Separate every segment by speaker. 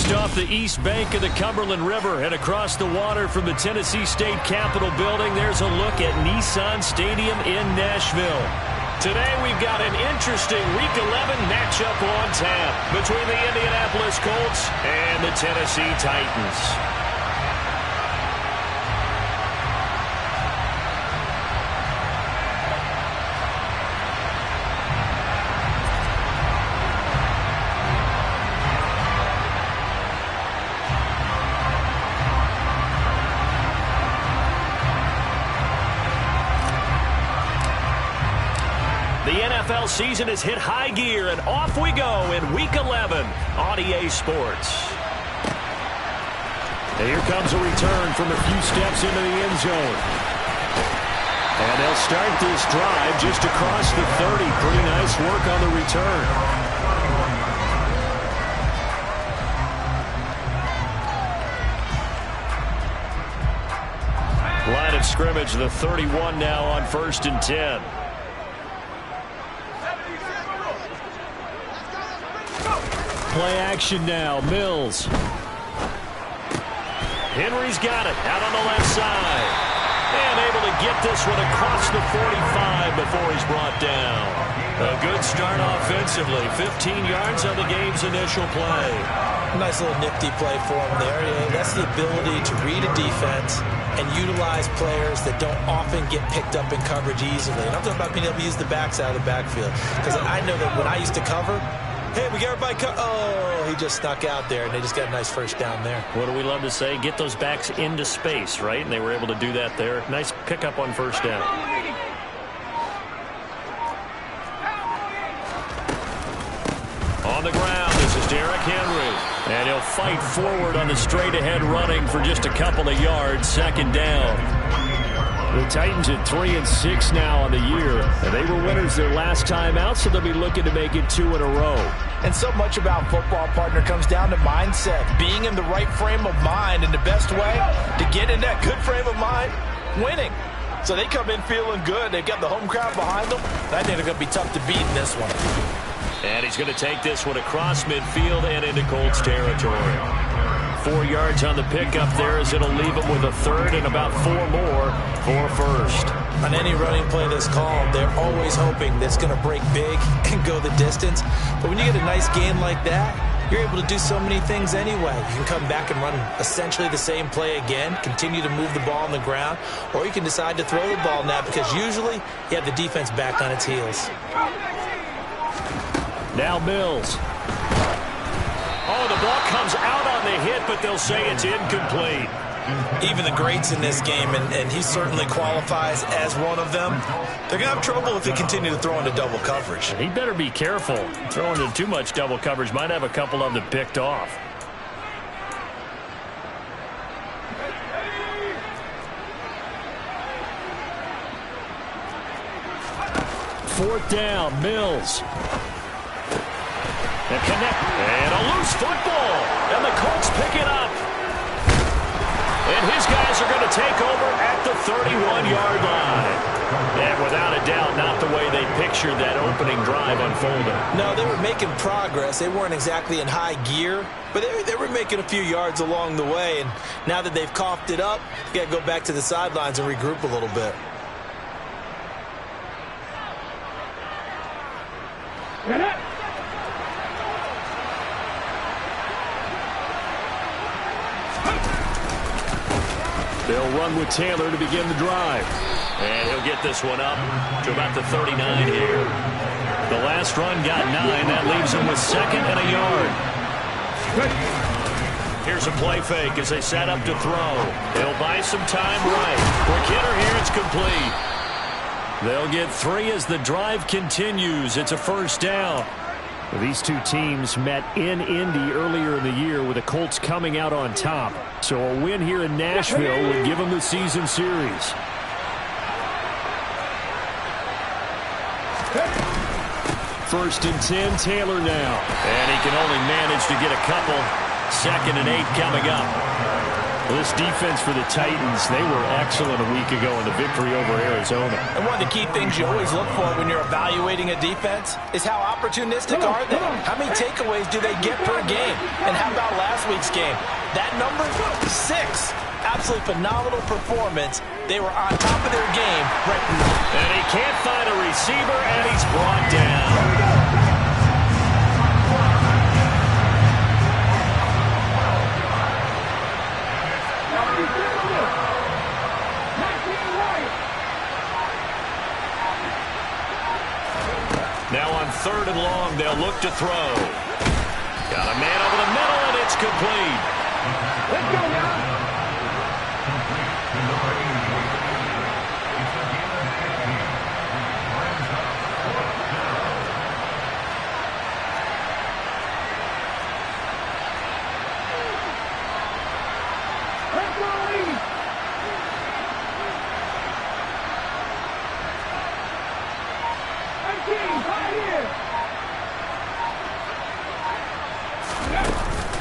Speaker 1: Just off the east bank of the Cumberland River and across the water from the Tennessee State Capitol building, there's a look at Nissan Stadium in Nashville. Today we've got an interesting Week 11 matchup on tap between the Indianapolis Colts and the Tennessee Titans. The NFL season has hit high gear, and off we go in Week 11 on EA Sports. And here comes a return from a few steps into the end zone. And they'll start this drive just across the 30. Pretty nice work on the return. Line of scrimmage, the 31 now on 1st and 10. Play action now. Mills. Henry's got it out on the left side. And able to get this one across the 45 before he's brought down. A good start offensively. 15 yards on the game's initial play.
Speaker 2: Nice little nifty play for him there. That's the ability to read a defense and utilize players that don't often get picked up in coverage easily. And I'm talking about being able to use the backs out of the backfield. Because I know that when I used to cover, hey, we got everybody oh, he just snuck out there, and they just got a nice first down there.
Speaker 1: What do we love to say? Get those backs into space, right? And they were able to do that there. Nice pickup on first down. On the ground, this is Derrick Henry. And he'll fight forward on the straight-ahead running for just a couple of yards. Second down. The Titans at 3-6 now on the year. And they were winners their last time out, so they'll be looking to make it 2 in a row.
Speaker 2: And so much about football, partner, comes down to mindset. Being in the right frame of mind, and the best way to get in that good frame of mind, winning. So they come in feeling good. They've got the home crowd behind them. I think they're going to be tough to beat in this one.
Speaker 1: And he's going to take this one across midfield and into Colts territory. 4 yards on the pickup there as it'll leave him with a third and about 4 more for first.
Speaker 2: On any running play that's called, they're always hoping that's going to break big and go the distance. But when you get a nice gain like that, you're able to do so many things anyway. You can come back and run essentially the same play again, continue to move the ball on the ground, or you can decide to throw the ball now because usually you have the defense back on its heels.
Speaker 1: Now Mills. Oh, the ball comes out on the hit, but they'll say it's incomplete.
Speaker 2: Even the greats in this game, and he certainly qualifies as one of them, they're going to have trouble if they continue to throw into double coverage.
Speaker 1: He better be careful. Throwing into too much double coverage might have a couple of them picked off. Fourth down, Mills. And a loose football. And the Colts pick it up. And his guys are going to take over at the 31-yard line. And without a doubt, not the way they pictured that opening drive unfolding.
Speaker 2: No, they were making progress. They weren't exactly in high gear, but they were making a few yards along the way. And now that they've coughed it up, you got to go back to the sidelines and regroup a little bit.
Speaker 1: They'll run with Taylor to begin the drive. And he'll get this one up to about the 39 here. The last run got 9. That leaves him with 2nd and a yard. Here's a play fake as they set up to throw. They'll buy some time right. Quick hitter here, it's complete. They'll get 3 as the drive continues. It's a first down. These two teams met in Indy earlier in the year with the Colts coming out on top. So a win here in Nashville would give them the season series. First and 10, Taylor now. And he can only manage to get a couple. 2nd and 8 coming up. Well, this defense for the Titans, they were excellent a week ago in the victory over Arizona.
Speaker 2: And one of the key things you always look for when you're evaluating a defense is how opportunistic are they? How many takeaways do they get per game? And how about last week's game? That number, 6. Absolutely phenomenal performance. They were on top of their game.
Speaker 1: And he can't find a receiver, and he's brought down. Now on 3rd and long, they'll look to throw. Got a man over the middle, and it's complete.
Speaker 3: Let's go now.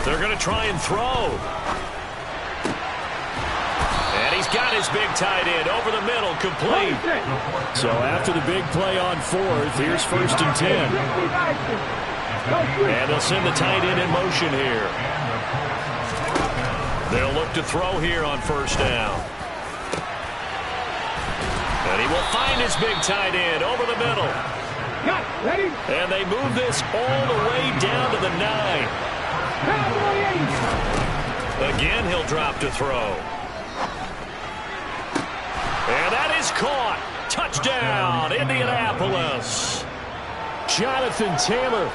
Speaker 1: They're going to try and throw. And he's got his big tight end over the middle, complete. So after the big play on 4th, here's 1st and 10. And they'll send the tight end in motion here. They'll look to throw here on 1st down. And he will find his big tight end over the middle. And they move this all the way down to the 9. Again, he'll drop to throw. And that is caught. Touchdown, Indianapolis. Jonathan Taylor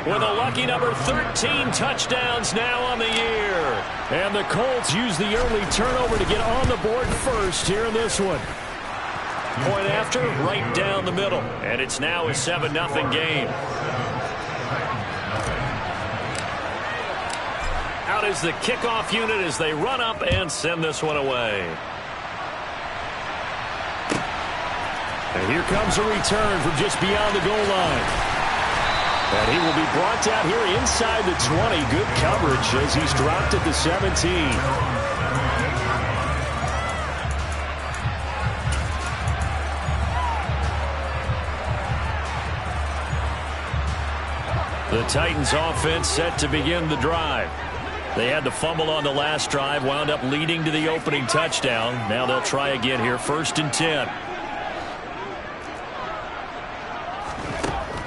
Speaker 1: with a lucky number 13 touchdowns now on the year. And the Colts use the early turnover to get on the board first here in this one. Point after, right down the middle. And it's now a 7-0 game. Out is the kickoff unit as they run up and send this one away. And here comes a return from just beyond the goal line. And he will be brought down here inside the 20. Good coverage as he's dropped at the 17. The Titans offense set to begin the drive. They had the fumble on the last drive, wound up leading to the opening touchdown. Now they'll try again here, 1st and 10.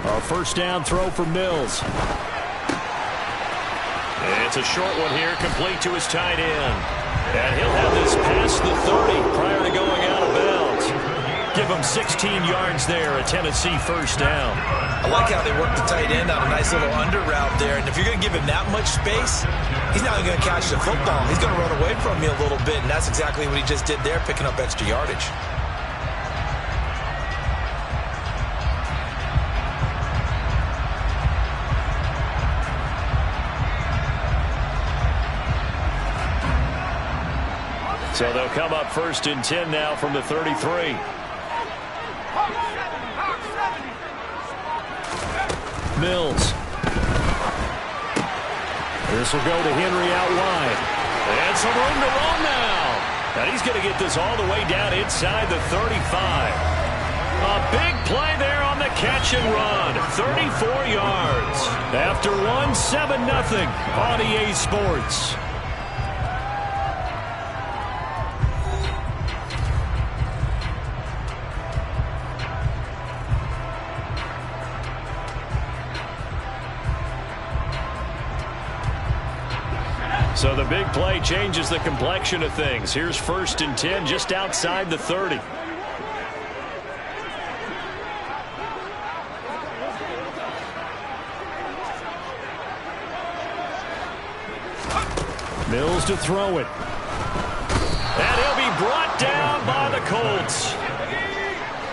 Speaker 1: A 1st down throw for Mills. It's a short one here, complete to his tight end. And he'll have this past the 30 prior to going out of bounds. Give him 16 yards there, a Tennessee 1st down.
Speaker 2: I like how they work the tight end on a nice little under route there. And if you're going to give him that much space, he's not even going to catch the football. He's going to run away from you a little bit, and that's exactly what he just did there, picking up extra yardage.
Speaker 1: So they'll come up 1st and 10 now from the 33. Mills. This will go to Henry out wide. And some room to roam now. And he's going to get this all the way down inside the 35. A big play there on the catch and run. 34 yards. After 7-0 on EA Sports. So the big play changes the complexion of things. Here's 1st and 10 just outside the 30. Mills to throw it. And he'll be brought down by the Colts.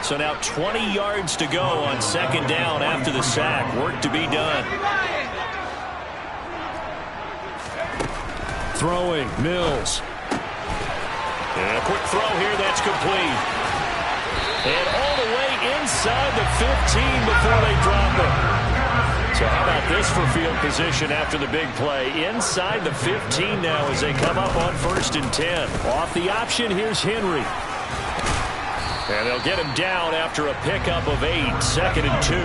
Speaker 1: So now 20 yards to go on 2nd down after the sack. Work to be done. Throwing, Mills. And a quick throw here, that's complete. And all the way inside the 15 before they drop it. So how about this for field position after the big play? Inside the 15 now as they come up on 1st and 10. Off the option, here's Henry. And they'll get him down after a pickup of 8, 2nd and 2.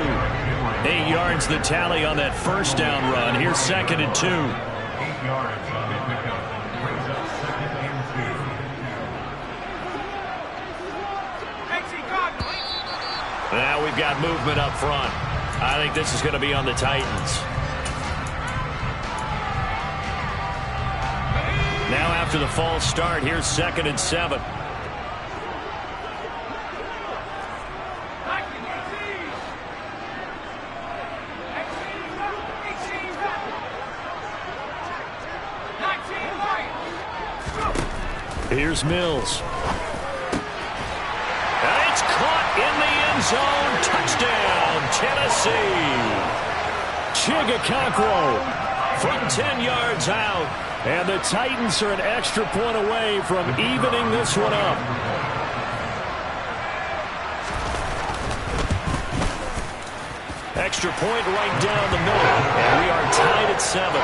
Speaker 1: 8 yards the tally on that first down run. Here's 2nd and 2.
Speaker 3: 8 yards on the pickup. Brings up 2nd and 2.
Speaker 1: Now we've got movement up front. I think this is going to be on the Titans. Now after the false start, here's 2nd and 7. Here's Mills. And it's caught in the end zone. Touchdown, Tennessee. Chigakonkwo from 10 yards out. And the Titans are an extra point away from evening this one up. Extra point right down the middle. And we are tied at 7.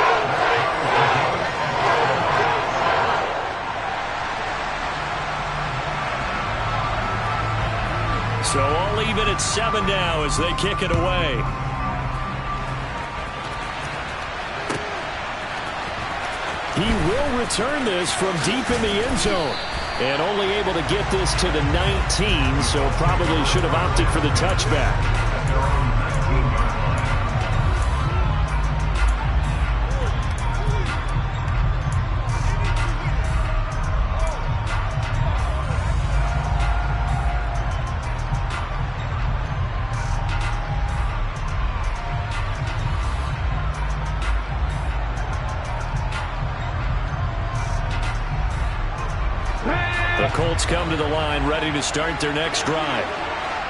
Speaker 1: So all even at 7 now as they kick it away. He will return this from deep in the end zone. And only able to get this to the 19, so probably should have opted for the touchback. The Colts come to the line ready to start their next drive.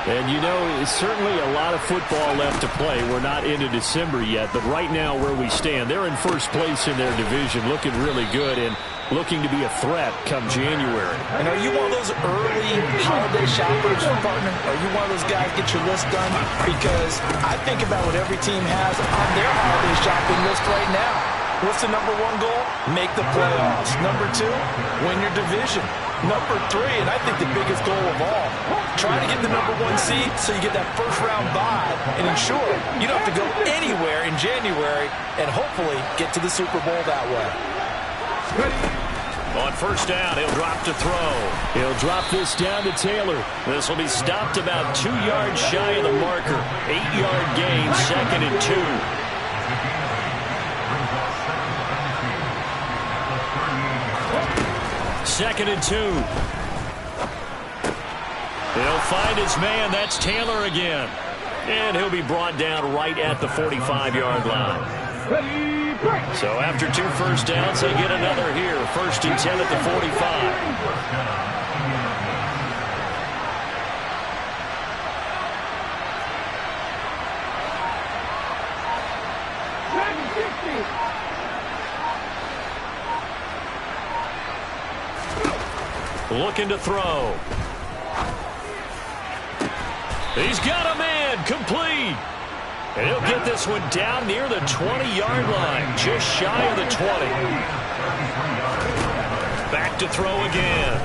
Speaker 1: And you know, it's certainly a lot of football left to play. We're not into December yet, but right now where we stand, they're in first place in their division, looking really good and looking to be a threat come January.
Speaker 2: And are you one of those early holiday shoppers, partner? Are you one of those guys get your list done? Because I think about what every team has on their holiday shopping list right now. What's the number 1 goal? Make the playoffs. Number 2, win your division. Number 3, and I think the biggest goal of all, try to get the number 1 seed so you get that first-round bye and ensure you don't have to go anywhere in January and hopefully get to the Super Bowl that way.
Speaker 1: On first down, he'll drop to throw. He'll drop this down to Taylor. This will be stopped about 2 yards shy of the marker. 8-yard gain, 2nd and 2. 2nd and 2. He'll find his man. That's Taylor again. And he'll be brought down right at the 45-yard line. So after 2 first downs, they get another here. 1st and 10 at the 45. Looking to throw. He's got a man, complete. And he'll get this one down near the 20-yard line, just shy of the 20. Back to throw again.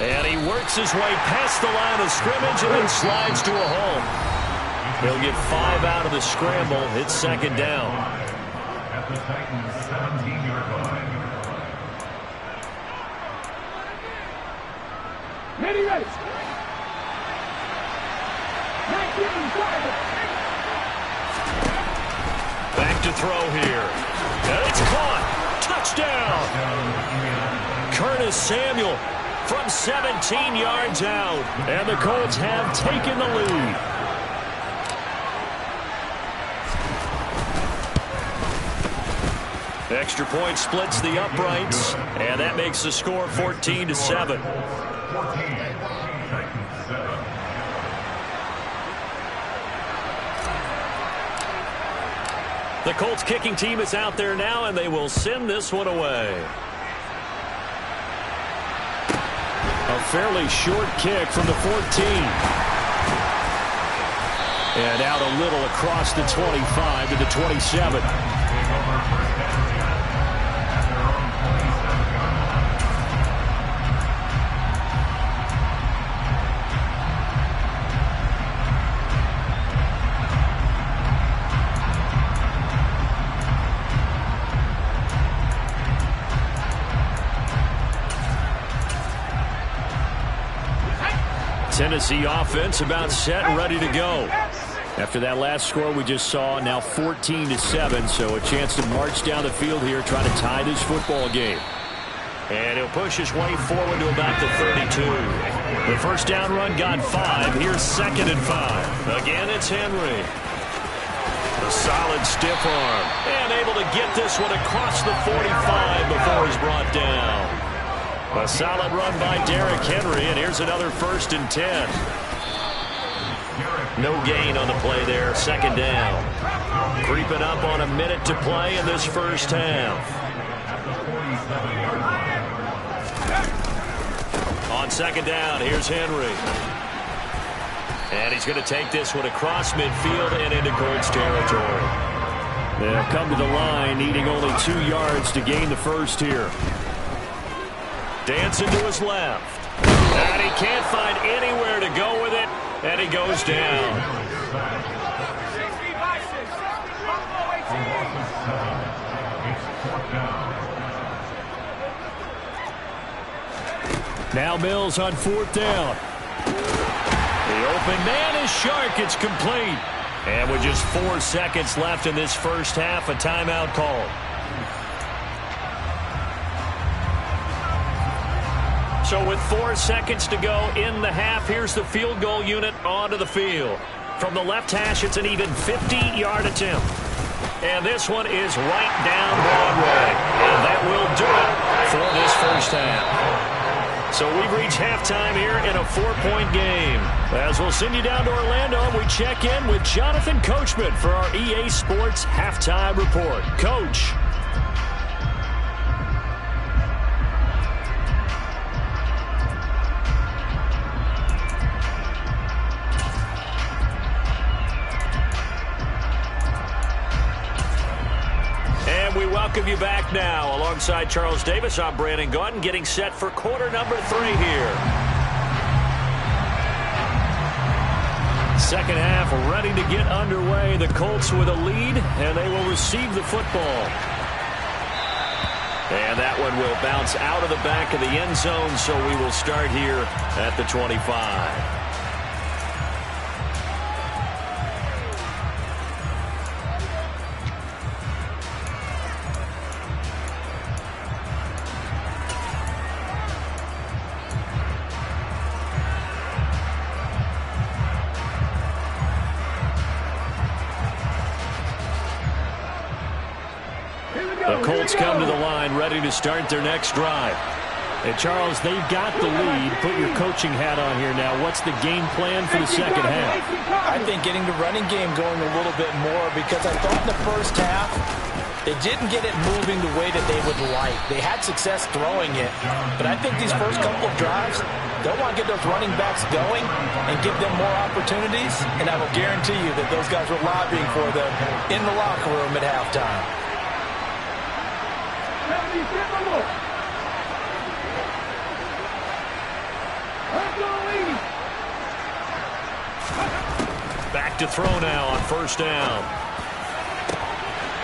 Speaker 1: And he works his way past the line of scrimmage and then slides to a hole. He'll get 5 out of the scramble. It's 2nd down.
Speaker 3: At the Titans' 17-yard line. Ready.
Speaker 1: Back to throw here. And it's caught. Touchdown. Curtis Samuel from 17 yards out. And the Colts have taken the lead. Extra point splits the uprights. And that makes the score 14-7. The Colts kicking team is out there now, and they will send this one away. A fairly short kick from the 14. And out a little across the 25 to the 27. Tennessee offense about set and ready to go. After that last score we just saw, now 14-7, so a chance to march down the field here, trying to tie this football game. And he'll push his way forward to about the 32. The first down run got 5. Here's 2nd and 5. Again, it's Henry. A solid stiff arm. And able to get this one across the 45 before he's brought down. A solid run by Derrick Henry, and here's another 1st and 10. No gain on the play there, 2nd down. Creeping up on a minute to play in this first half. On 2nd down, here's Henry. And he's going to take this one across midfield and into Colts territory. They'll come to the line, needing only 2 yards to gain the first here. Dancing to his left. And he can't find anywhere to go with it. And he goes down. Now Mills on 4th down. The open man is Shark. It's complete. And with just 4 seconds left in this first half, a timeout called. So with 4 seconds to go in the half, here's the field goal unit onto the field. From the left hash, it's an even 50-yard attempt. And this one is right down Broadway. And that will do it for this first half. So we've reached halftime here in a 4-point game. As we'll send you down to Orlando, we check in with Jonathan Coachman for our EA Sports Halftime Report. Coach. We welcome you back now. Alongside Charles Davis, I'm Brandon Gaudin, getting set for quarter number 3 here. Second half ready to get underway. The Colts with a lead, and they will receive the football. And that one will bounce out of the back of the end zone, so we will start here at the 25. The Colts come to the line ready to start their next drive. And Charles, they've got the lead. Put your coaching hat on here now. What's the game plan for the second half?
Speaker 2: I think getting the running game going a little bit more, because I thought in the first half they didn't get it moving the way that they would like. They had success throwing it, but I think these first couple of drives, they'll want to get those running backs going and give them more opportunities, and I will guarantee you that those guys were lobbying for them in the locker room at halftime.
Speaker 1: Back to throw now on 1st down.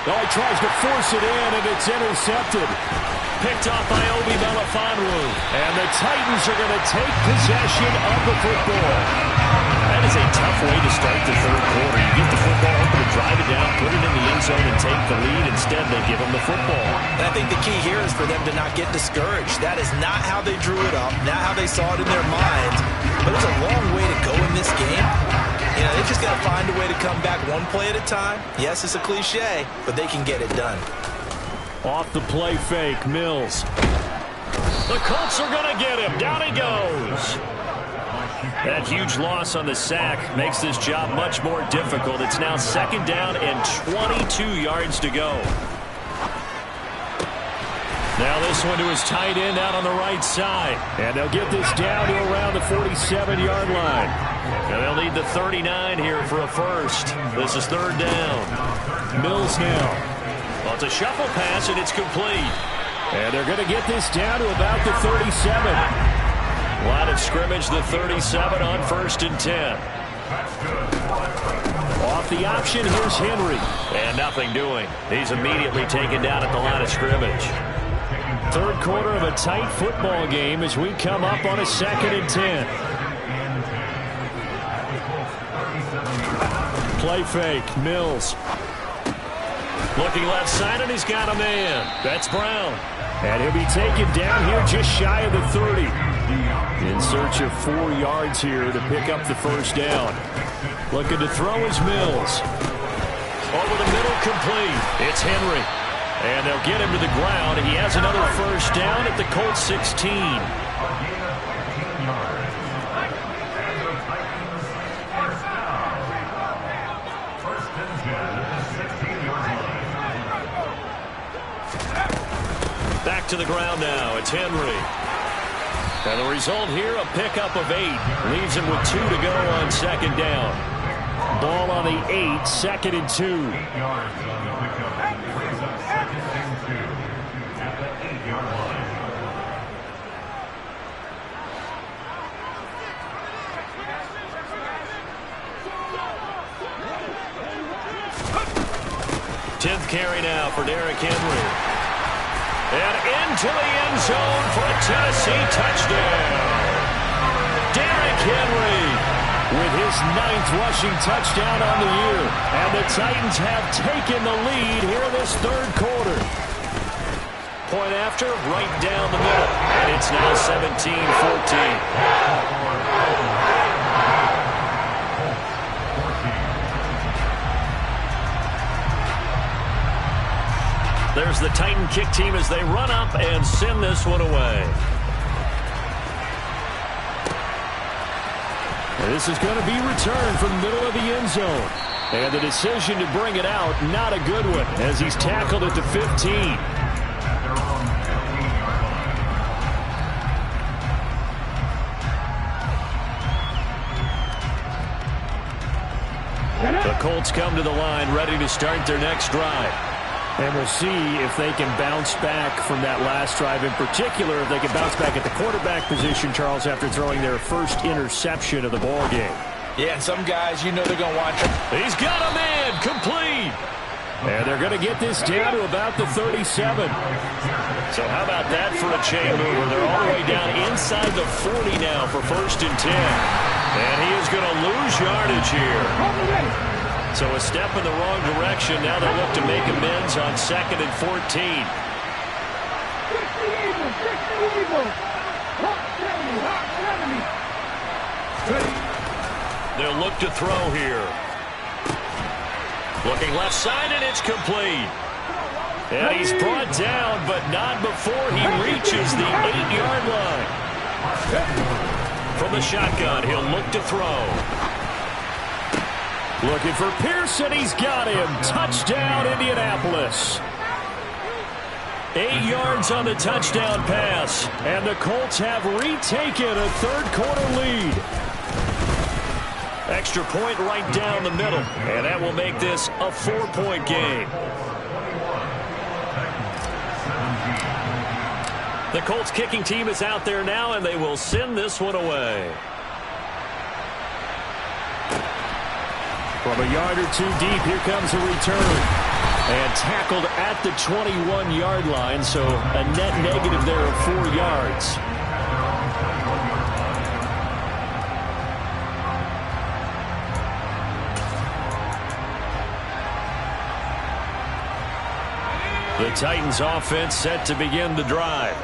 Speaker 1: Oh, he tries to force it in, and it's intercepted. Picked off by Obi Melifonwu. And the Titans are going to take possession of the football. That is a tough way to start the third quarter. You get the football, open to drive it down, put it in the end zone, and take the lead. Instead, they give them the football.
Speaker 2: And I think the key here is for them to not get discouraged. That is not how they drew it up, not how they saw it in their minds. But there's a long way to go in this game. You know, they just got to find a way to come back one play at a time. Yes, it's a cliche, but they can get it done.
Speaker 1: Off the play fake, Mills. The Colts are going to get him. Down he goes. That huge loss on the sack makes this job much more difficult. It's now 2nd down and 22 yards to go. Now this one to his tight end out on the right side. And they'll get this down to around the 47-yard line. And they'll need the 39 here for a first. This is third down. Mills now. Well, it's a shuffle pass, and it's complete. And they're going to get this down to about the 37. Line of scrimmage, the 37 on 1st and 10. Off the option, here's Henry. And nothing doing. He's immediately taken down at the line of scrimmage. Third quarter of a tight football game as we come up on a 2nd and 10. Play fake, Mills. Looking left side, and he's got a man. That's Brown. And he'll be taken down here just shy of the 30. In search of 4 yards here to pick up the first down. Looking to throw is Mills. Over the middle, complete. It's Henry. And they'll get him to the ground. He has another first down at the Colts 16. Back to the ground now. It's Henry. And the result here, a pickup of 8. Leaves him with 2 to go on 2nd down. Ball on the 8, 2nd and 2.
Speaker 3: 8 yards on the pickup. Brings up 2nd and 2 at the 8-yard line.
Speaker 1: Tenth carry now for Derrick Henry. And into the end zone for a Tennessee touchdown. Derrick Henry with his 9th rushing touchdown on the year. And the Titans have taken the lead here in this third quarter. Point after, right down the middle. And it's now 17-14. There's the Titan kick team as they run up and send this one away. And this is going to be returned from the middle of the end zone. And the decision to bring it out, not a good one, as he's tackled at the 15. The Colts come to the line ready to start their next drive. And we'll see if they can bounce back from that last drive. In particular, if they can bounce back at the quarterback position, Charles, after throwing their first interception of the ball game.
Speaker 2: Yeah, and some guys, you know they're going to want to.
Speaker 1: He's got a man, complete. And they're going to get this down to about the 37. So how about that for a chain mover? They're all the way down inside the 40 now for 1st and 10. And he is going to lose yardage here. So a step in the wrong direction. Now they look to make amends on 2nd and 14. They'll look to throw here. Looking left side, and it's complete. And he's brought down, but not before he reaches the 8-yard line. From the shotgun, he'll look to throw. Looking for Pearson. He's got him. Touchdown, Indianapolis. 8 yards on the touchdown pass. And the Colts have retaken a third-quarter lead. Extra point right down the middle. And that will make this a 4-point game. The Colts kicking team is out there now, and they will send this one away. From a yard or two deep, here comes a return. And tackled at the 21-yard line, so a net negative there of 4 yards. The Titans offense set to begin the drive.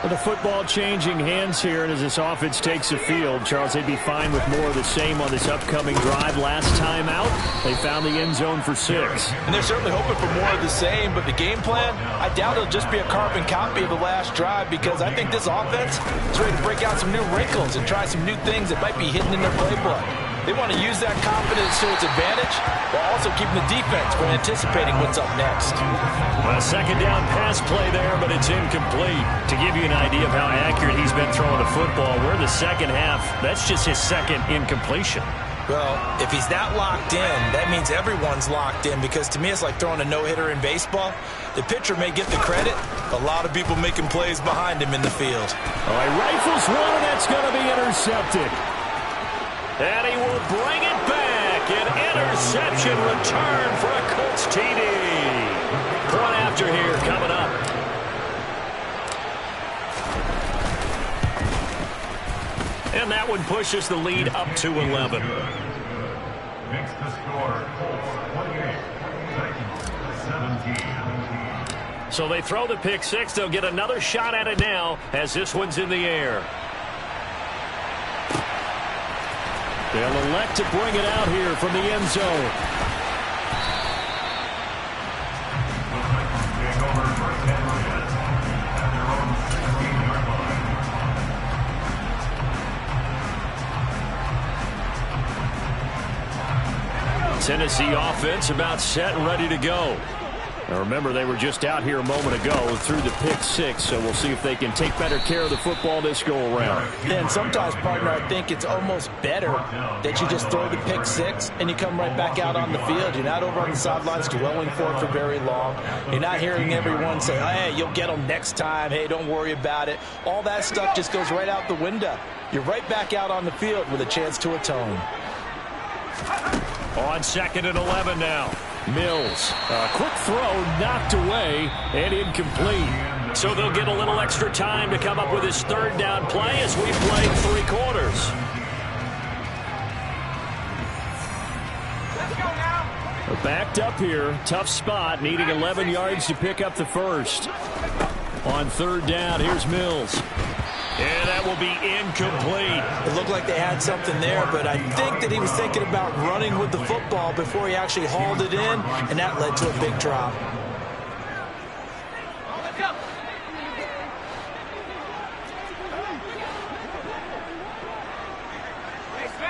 Speaker 1: With the football changing hands here, and as this offense takes the field, Charles, they'd be fine with more of the same on this upcoming drive. Last time out, they found the end zone for 6.
Speaker 2: And they're certainly hoping for more of the same, but the game plan, I doubt it'll just be a carbon copy of the last drive, because I think this offense is ready to break out some new wrinkles and try some new things that might be hidden in their playbook. They want to use that confidence to its advantage while also keeping the defense from anticipating what's up next.
Speaker 1: A second down pass play there, but it's incomplete. To give you an idea of how accurate he's been throwing the football, we're in the second half. That's just his second incompletion.
Speaker 2: Well, if he's that locked in, that means everyone's locked in, because to me it's like throwing a no-hitter in baseball. The pitcher may get the credit, a lot of people making plays behind him in the field.
Speaker 1: All right, rifles one, and that's going to be intercepted. And he will bring it back. An interception return for a Colts TD. Point after here coming up. And that one pushes the lead up to 11.
Speaker 3: Makes the score Colts 28, Titans 17.
Speaker 1: So they throw the pick six. They'll get another shot at it now as this one's in the air. They'll elect to bring it out here from the end zone. Tennessee offense about set and ready to go. Now remember, they were just out here a moment ago through the pick six, so we'll see if they can take better care of the football this go-around.
Speaker 2: And sometimes, partner, I think it's almost better that you just throw the pick six and you come right back out on the field. You're not over on the sidelines dwelling for it for very long. You're not hearing everyone say, hey, you'll get them next time. Hey, don't worry about it. All that stuff just goes right out the window. You're right back out on the field with a chance to atone.
Speaker 1: On 2nd and 11 now. Mills, a quick throw knocked away and incomplete. So they'll get a little extra time to come up with his third down play as we play 3 quarters.
Speaker 4: Let's go now.
Speaker 1: Backed up here, tough spot, needing 11 yards to pick up the first. On 3rd down, here's Mills. And that will be incomplete.
Speaker 2: It looked like they had something there, but I think that he was thinking about running with the football before he actually hauled it in, and that led to a big drop.
Speaker 4: Let's go.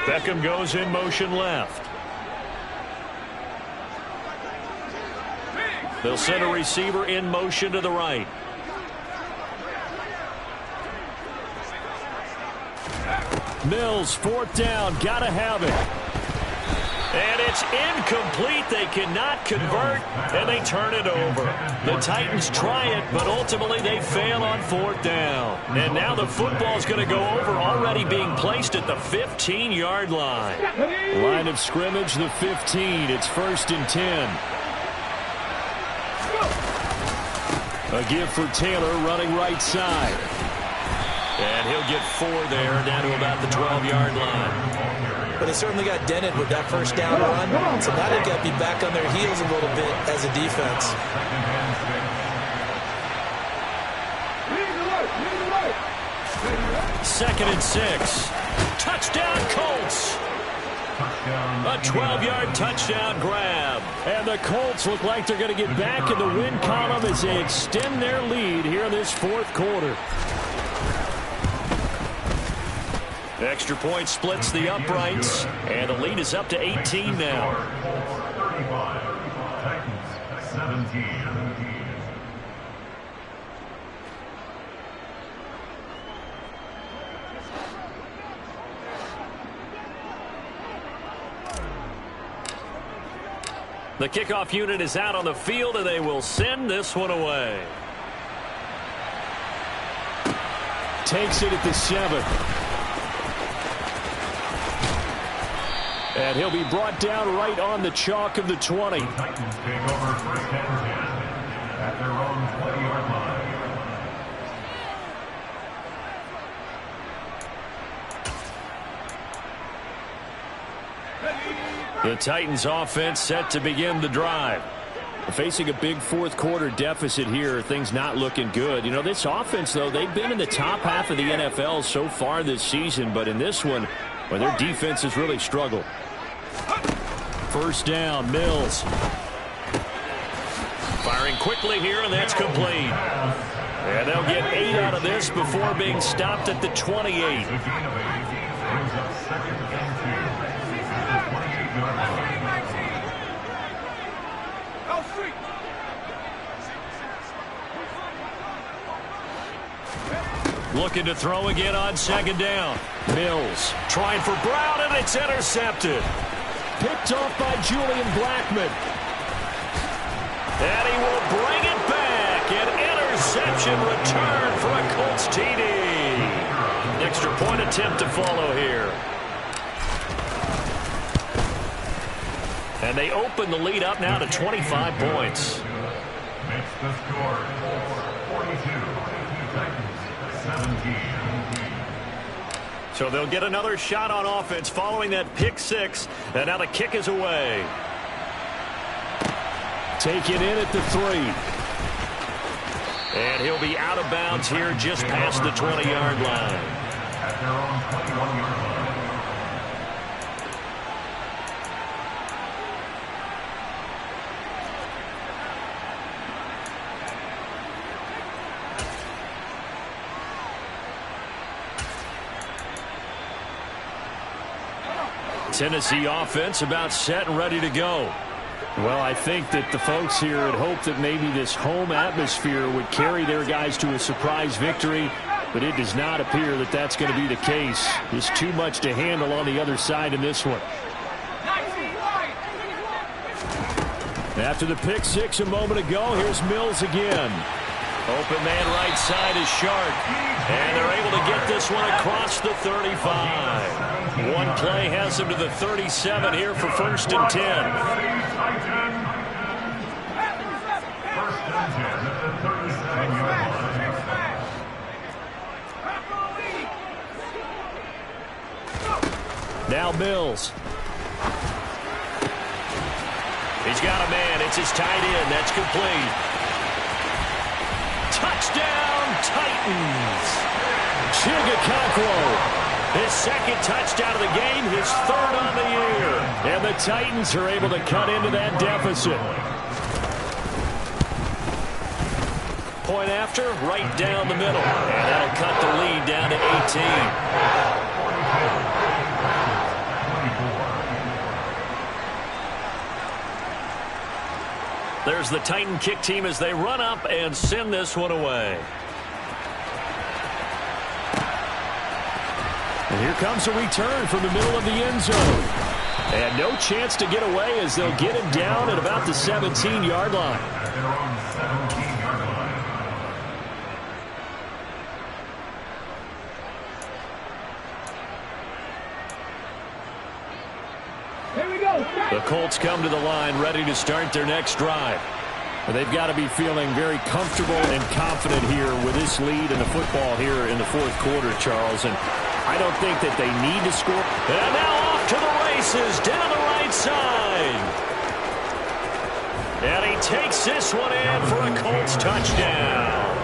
Speaker 1: Beckham goes in motion left. They'll send a receiver in motion to the right. Mills, 4th down, gotta have it. And it's incomplete. They cannot convert, and they turn it over. The Titans try it, but ultimately they fail on 4th down. And now the football's going to go over, already being placed at the 15-yard line. Line of scrimmage, the 15. It's 1st and 10. A give for Taylor running right side. And he'll get 4 there, down to about the 12-yard line.
Speaker 2: But they certainly got dented with that first down run. So now they've got to be back on their heels a little bit as a defense.
Speaker 1: 2nd and 6. Touchdown, Colts. A 12-yard touchdown grab. And the Colts look like they're going to get back in the win column as they extend their lead here in this 4th quarter. Extra point splits the uprights, and the lead is up to 18 now.
Speaker 3: 35, Titans 17.
Speaker 1: The kickoff unit is out on the field, and they will send this one away. Takes it at the 7. And he'll be brought down right on the chalk of the 20.
Speaker 3: The Titans take over 1st and 10 at their own 20-yard line.
Speaker 1: The Titans offense set to begin the drive. Facing a big 4th quarter deficit here, things not looking good. You know, this offense, though, they've been in the top half of the NFL so far this season, but in this one, well, their defense has really struggled. 1st down, Mills. Firing quickly here, and that's complete. And they'll get 8 out of this before being stopped at the 28.
Speaker 3: Brings up 2nd and 2. 8-yard line.
Speaker 1: Looking to throw again on second down. Mills trying for Brown, and it's intercepted. Picked off by Julian Blackmon. And he will bring it back. An interception return for a Colts TD. Extra point attempt to follow here. And they open the lead up now to 25 points.
Speaker 3: Makes the score 42. Titans 17.
Speaker 1: So they'll get another shot on offense following that pick six. And now the kick is away. Taken in at the 3. And he'll be out of bounds here just past the 20-yard line.
Speaker 3: At their own 21-yard line.
Speaker 1: Tennessee offense about set and ready to go.
Speaker 4: Well, I think that the folks here had hoped that maybe this home atmosphere would carry their guys to a surprise victory, but it does not appear that that's going to be the case. There's too much to handle on the other side in this one. After the pick six a moment ago, here's Mills again.
Speaker 1: Open man right side is Sharp. And they're able to get this one across the 35. One play has him to the 37 here for 1st and 10.
Speaker 3: First and 10 at the 37-yard line.
Speaker 1: Now Mills. He's got a man. It's his tight end. That's complete. Touchdown, Titans.
Speaker 4: Chigakakwo.
Speaker 1: His second touchdown of the game, his 3rd on the year.
Speaker 4: And the Titans are able to cut into that deficit.
Speaker 1: Point after, right down the middle. And that'll cut the lead down to 18. There's the Titan kick team as they run up and send this one away.
Speaker 4: And here comes a return from the middle of the end zone. And no chance to get away as they'll get him down at about the 17-yard line.
Speaker 3: At their own 17-yard line.
Speaker 1: Here we go. The Colts come to the line ready to start their next drive.
Speaker 4: They've got to be feeling very comfortable and confident here with this lead in the football here in the 4th quarter, Charles. And I don't think that they need to score.
Speaker 1: And now off to the races down the right side. And he takes this one in for a Colts touchdown.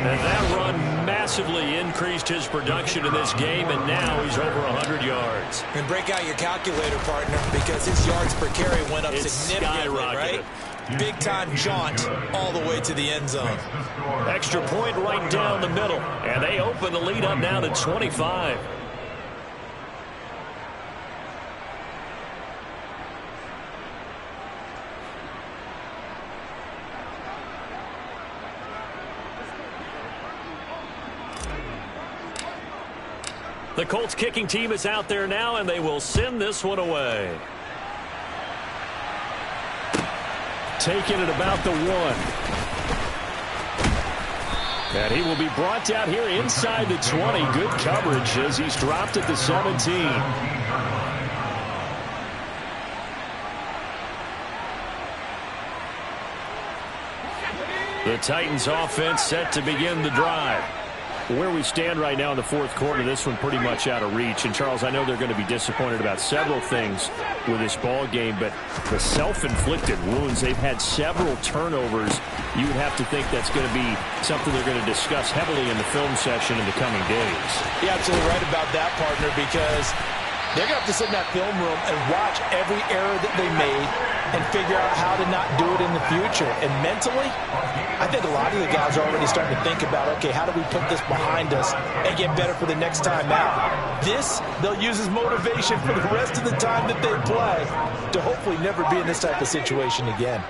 Speaker 1: And that run massively increased his production in this game, and now he's over 100 yards.
Speaker 2: And break out your calculator, partner, because his yards per carry went up significantly, right? Big-time jaunt all the way to the end zone.
Speaker 1: Extra point right down the middle, and they open the lead up now to 25. The Colts kicking team is out there now, and they will send this one away.
Speaker 4: Taken at about the 1. And he will be brought down here inside the 20. Good coverage as he's dropped at the 17.
Speaker 1: The Titans offense set to begin the drive.
Speaker 4: Where we stand right now in the 4th quarter, this one pretty much out of reach. And, Charles, I know they're going to be disappointed about several things with this ball game, but the self-inflicted wounds, they've had several turnovers. You would have to think that's going to be something they're going to discuss heavily in the film session in the coming days.
Speaker 2: You're absolutely right about that, partner, because They're going to have to sit in that film room and watch every error that they made and figure out how to not do it in the future. And mentally, I think a lot of the guys are already starting to think about, okay, how do we put this behind us and get better for the next time out? This, they'll use as motivation for the rest of the time that they play to hopefully never be in this type of situation again.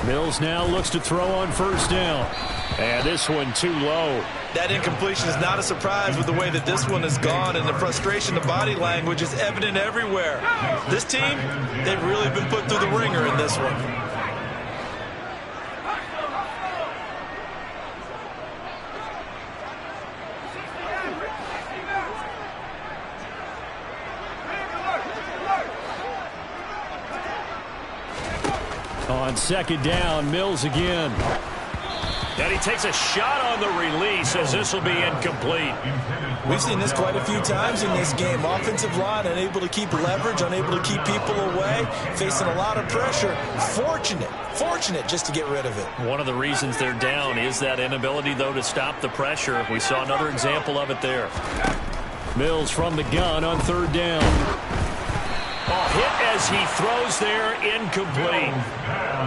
Speaker 4: Mills now looks to throw on first down. And this one too low.
Speaker 2: That incompletion is not a surprise with the way that this one has gone, and the frustration, the body language is evident everywhere. This team, they've really been put through the ringer in this one.
Speaker 4: On second down, Mills again.
Speaker 1: And he takes a shot on the release as this will be incomplete.
Speaker 2: We've seen this quite a few times in this game. Offensive line unable to keep leverage, unable to keep people away, facing a lot of pressure. Fortunate just to get rid of it.
Speaker 1: One of the reasons they're down is that inability, though, to stop the pressure. We saw another example of it there.
Speaker 4: Mills from the gun on third down.
Speaker 1: Hit as he throws there, incomplete.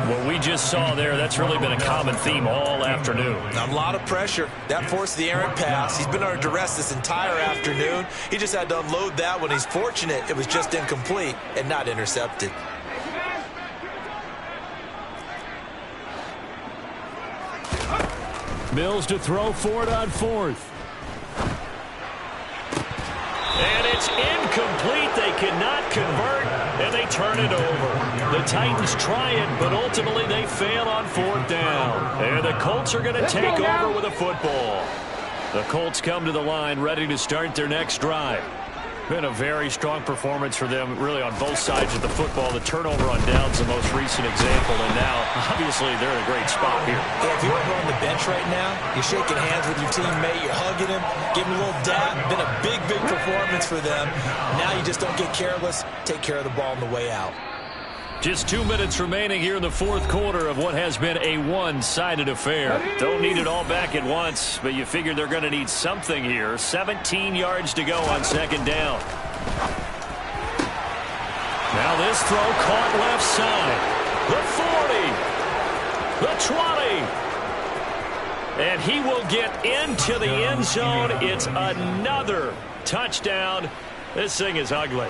Speaker 1: What we just saw there, that's really been a common theme all afternoon.
Speaker 2: A lot of pressure. That forced the errant pass. He's been under duress this entire afternoon. He just had to unload that one. He's fortunate it was just incomplete and not intercepted.
Speaker 4: Mills to throw for it on fourth.
Speaker 1: And it's incomplete. They cannot convert, and they turn it over. The Titans try it, but ultimately they fail on fourth down. And the Colts are going to take over with a football. The Colts come to the line ready to start their next drive. Been a very strong performance for them, really, on both sides of the football. The turnover on downs the most recent example, and now, obviously, they're in a great spot here.
Speaker 2: Yeah, if you're on the bench right now, you're shaking hands with your teammate, you're hugging him, giving him a little dap. Been a big performance for them. Now you just don't get careless. Take care of the ball on the way out.
Speaker 1: Just 2 minutes remaining here in the fourth quarter of what has been a one-sided affair. Don't need it all back at once, but you figure they're going to need something here. 17 yards to go on second down. Now this throw caught left side. The 40. The 20. And he will get into the end zone. It's another touchdown. This thing is ugly.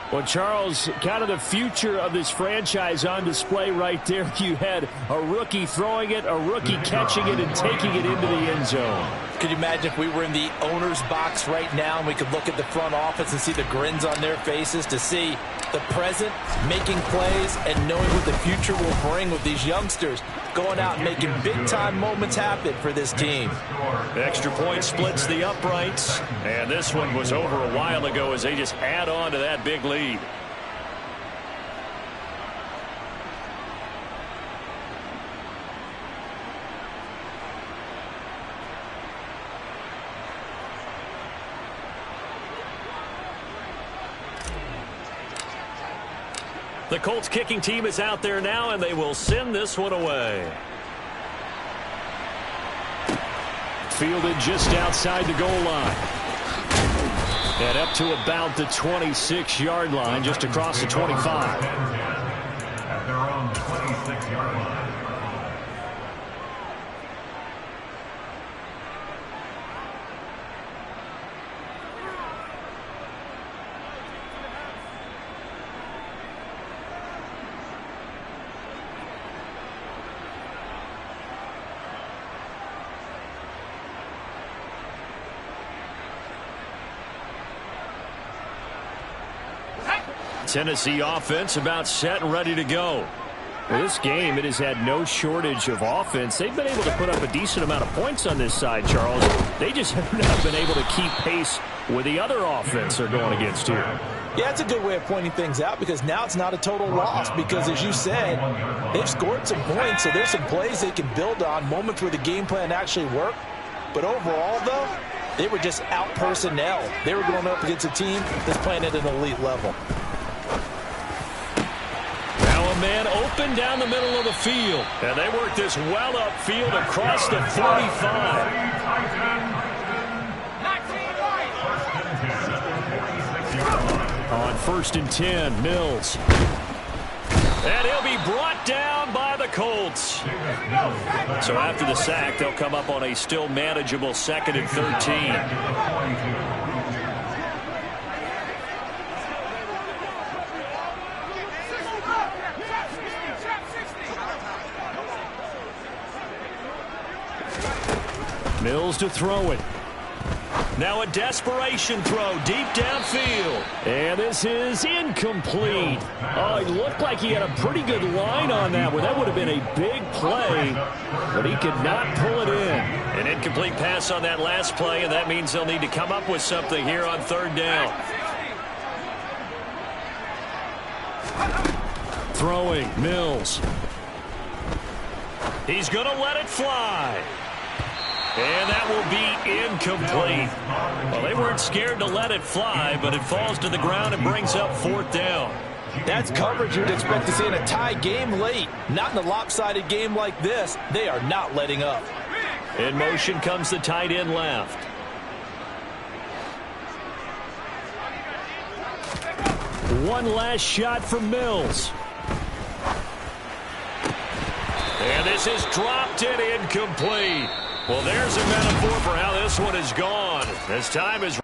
Speaker 4: Well, Charles, kind of the future of this franchise on display right there. You had a rookie throwing it, a rookie catching it, and taking it into the end zone.
Speaker 2: Could you imagine if we were in the owner's box right now and we could look at the front office and see the grins on their faces, to see the present making plays and knowing what the future will bring with these youngsters going out and making big-time moments happen for this team.
Speaker 1: The extra point splits the uprights, and this one was over a while ago as they just add on to that big lead. The Colts kicking team is out there now, and they will send this one away.
Speaker 4: Fielded just outside the goal line. And up to about the 26-yard line, just across the 25.
Speaker 3: At their own 26-yard line.
Speaker 1: Tennessee offense about set and ready to go.
Speaker 4: Well, this game, it has had no shortage of offense. They've been able to put up a decent amount of points on this side, Charles. They just have not been able to keep pace with the other offense they're going against here.
Speaker 2: Yeah, it's a good way of pointing things out, because now it's not a total loss, because as you said, they've scored some points, so there's some plays they can build on, moments where the game plan actually worked. But overall, though, they were just out personnel. They were going up against a team that's playing at an elite level.
Speaker 1: Man open down the middle of the field, and they work this well upfield across the 45.
Speaker 4: On 1st and 10, Mills.
Speaker 1: And he'll be brought down by the Colts. So after the sack, they'll come up on a still manageable 2nd and 13.
Speaker 4: Mills to throw it.
Speaker 1: Now a desperation throw deep downfield.
Speaker 4: And this is incomplete. Oh, it looked like he had a pretty good line on that one. That would have been a big play, but he could not pull it in.
Speaker 1: An incomplete pass on that last play, and that means they'll need to come up with something here on 3rd down.
Speaker 4: Throwing, Mills.
Speaker 1: He's going to let it fly. And that will be incomplete. Well, they weren't scared to let it fly, but it falls to the ground and brings up 4th down.
Speaker 2: That's coverage you'd expect to see in a tie game late. Not in a lopsided game like this. They are not letting up.
Speaker 1: In motion comes the tight end left.
Speaker 4: One last shot for Mills.
Speaker 1: And this is dropped and incomplete. Well, there's a metaphor for how this one is gone. As time is